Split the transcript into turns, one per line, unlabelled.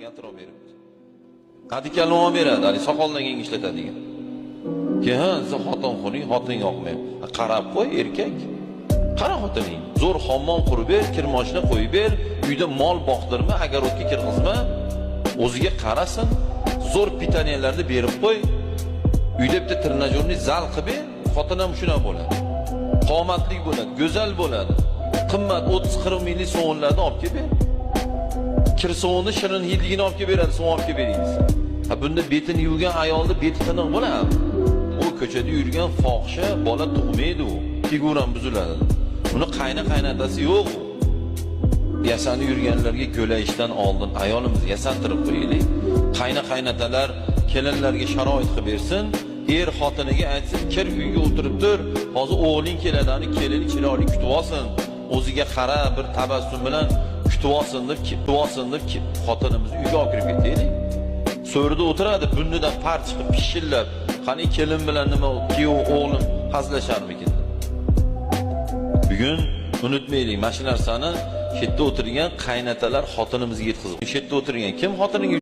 Yaltiroq beribdi. Qadikalni olib beradi, hali soqoldan keyin ishlatadigan. Keyin xotin xotin yoqmaydi. Qarab qo'y erkak. Qara xotining. Zo'r hammom qurib ber, kirmoshni qo'yib ber, uyda mol boqtirma, agarodga kirg'izma. O'ziga qarasin, zo'r pitaniyalarni berib qo'y. Uyda bitta trenajyorni zal qilib ber, xotin ham shuna bo'ladi. Qomatli bo'ladi, go'zal bo'ladi. Qimmat 30-40 minglik so'nlarni olib kelib ber. Kir so'nni shirin hidligini olib kelib beradi, so'ng olib kelib beringiz. Ha bunda betini yuvgan ayolni beti tiniq bo'ladi. U ko'chada yurgan fohisha bola tug'maydi u. Figuram buziladi. Uni qaynatasi yo'q. Yasanib yurganlarga ko'layishdan oldin ayolimiz yasantirib qo'yaylik. Qaynatalar kelinlarga sharoit qilib bersin. Er xotiniga aytsin, kir uyga o'tirib tur, hozir o'g'ling keladi, kelini chiroyli kutib olsin. O'ziga qara, bir tabassum bilan kutib olsin deb, xotinimizni uyga olib kirib ketaylik. So'rida o'tiradi, bundan par chiqib pishillab, qani kelin bilan nima, kuyov o'g'lim hazlasharmikin. Bugun unutmaylik, mana shu narsani chetda o'tirgan qaynatalar xotinimizga yetkazib. Chetda o'tirgan kim xotiniga